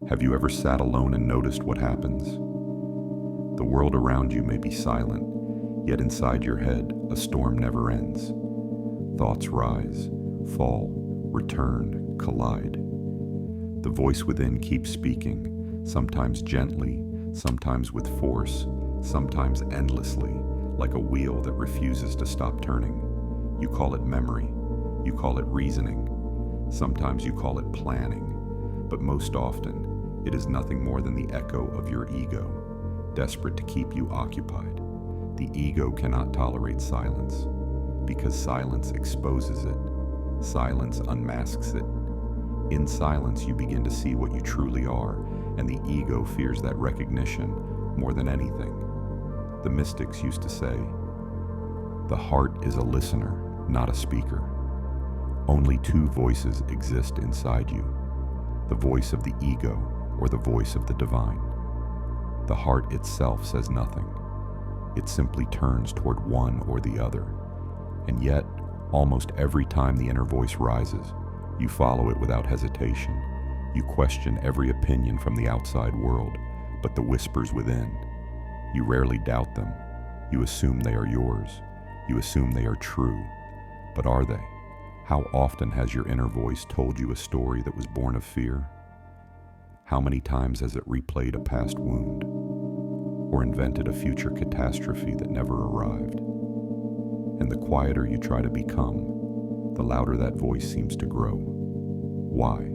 Have you ever sat alone and noticed what happens? The world around you may be silent, yet inside your head, a storm never ends. Thoughts rise, fall, return, collide. The voice within keeps speaking, sometimes gently, sometimes with force, sometimes endlessly, like a wheel that refuses to stop turning. You call it memory, you call it reasoning, sometimes you call it planning, but most often, it is nothing more than the echo of your ego, desperate to keep you occupied. The ego cannot tolerate silence, because silence exposes it. Silence unmasks it. In silence, you begin to see what you truly are, and the ego fears that recognition more than anything. The mystics used to say, "The heart is a listener, not a speaker." Only two voices exist inside you, the voice of the ego or the voice of the divine. The heart itself says nothing. It simply turns toward one or the other. And yet, almost every time the inner voice rises, you follow it without hesitation. You question every opinion from the outside world, but the whispers within. You rarely doubt them. You assume they are yours. You assume they are true. But are they? How often has your inner voice told you a story that was born of fear? How many times has it replayed a past wound, or invented a future catastrophe that never arrived? And the quieter you try to become, the louder that voice seems to grow. Why?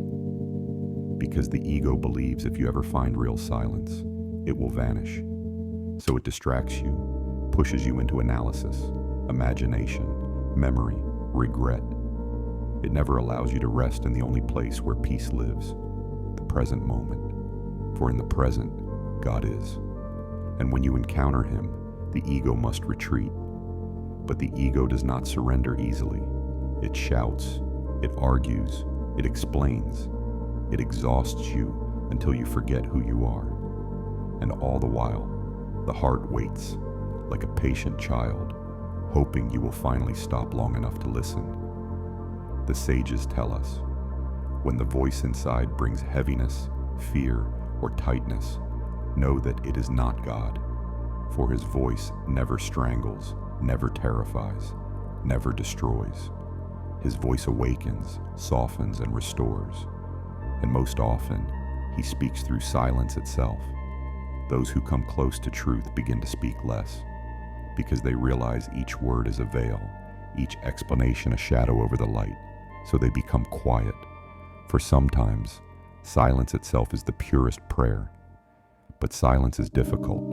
Because the ego believes if you ever find real silence, it will vanish. So it distracts you, pushes you into analysis, imagination, memory, regret. It never allows you to rest in the only place where peace lives, the present moment. For in the present, God is. And when you encounter Him, the ego must retreat. But the ego does not surrender easily. It shouts, it argues, it explains, it exhausts you until you forget who you are. And all the while, the heart waits, like a patient child, hoping you will finally stop long enough to listen. The sages tell us, when the voice inside brings heaviness, fear, or tightness, know that it is not God, for His voice never strangles, never terrifies, never destroys. His voice awakens, softens, and restores. And most often, He speaks through silence itself. Those who come close to truth begin to speak less, because they realize each word is a veil, each explanation a shadow over the light, so they become quiet. For sometimes, silence itself is the purest prayer. But silence is difficult.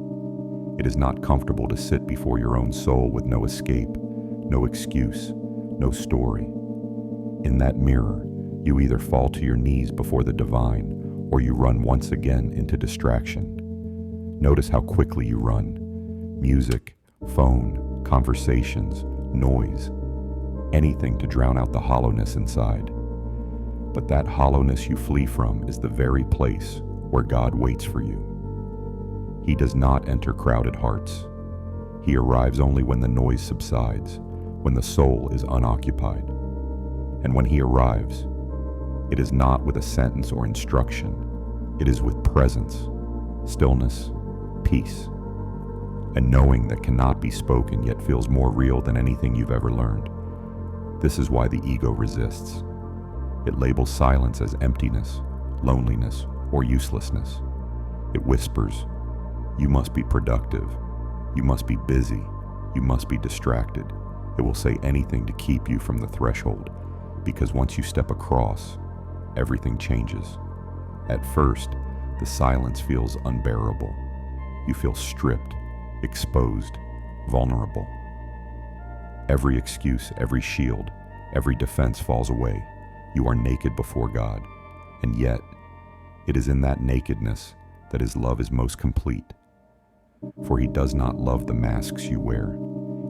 It is not comfortable to sit before your own soul with no escape, no excuse, no story. In that mirror, you either fall to your knees before the divine, or you run once again into distraction. Notice how quickly you run. Music, phone, conversations, noise, anything to drown out the hollowness inside. But that hollowness you flee from is the very place where God waits for you. He does not enter crowded hearts. He arrives only when the noise subsides, when the soul is unoccupied. And when He arrives, it is not with a sentence or instruction. It is with presence, stillness, peace, a knowing that cannot be spoken yet feels more real than anything you've ever learned. This is why the ego resists. It labels silence as emptiness, loneliness, or uselessness. It whispers, "You must be productive. You must be busy. You must be distracted." It will say anything to keep you from the threshold, because once you step across, everything changes. At first, the silence feels unbearable. You feel stripped, exposed, vulnerable. Every excuse, every shield, every defense falls away. You are naked before God, and yet, it is in that nakedness that His love is most complete. For He does not love the masks you wear.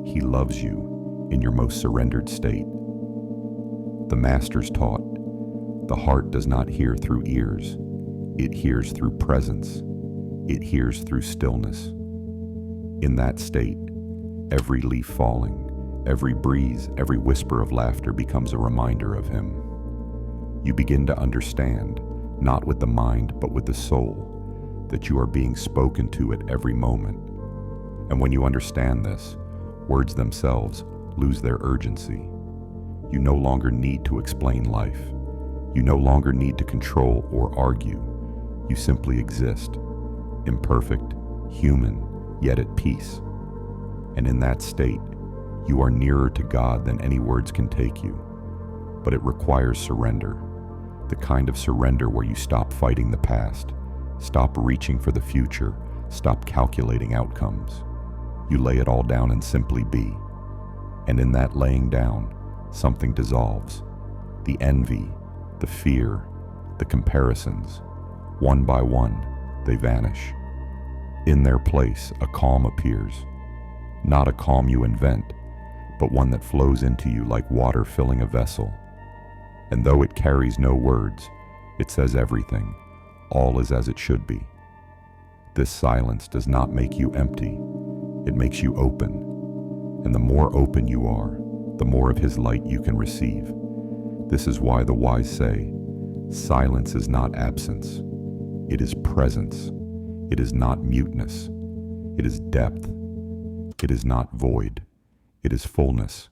He loves you in your most surrendered state. The Masters taught, the heart does not hear through ears. It hears through presence. It hears through stillness. In that state, every leaf falling, every breeze, every whisper of laughter becomes a reminder of Him. You begin to understand not with the mind but with the soul, that you are being spoken to at every moment. And when you understand this, words themselves lose their urgency. You no longer need to explain life. You no longer need to control or argue. You simply exist, imperfect, human, yet at peace. And in that state, you are nearer to God than any words can take you. But it requires surrender, the kind of surrender where you stop fighting the past, stop reaching for the future, stop calculating outcomes. You lay it all down and simply be. And in that laying down, something dissolves. The envy, the fear, the comparisons. One by one, they vanish. In their place, a calm appears. Not a calm you invent, but one that flows into you like water filling a vessel. And though it carries no words, it says everything. All is as it should be. This silence does not make you empty. It makes you open. And the more open you are, the more of His light you can receive. This is why the wise say, silence is not absence. It is presence. It is not muteness. It is depth. It is not void. It is fullness.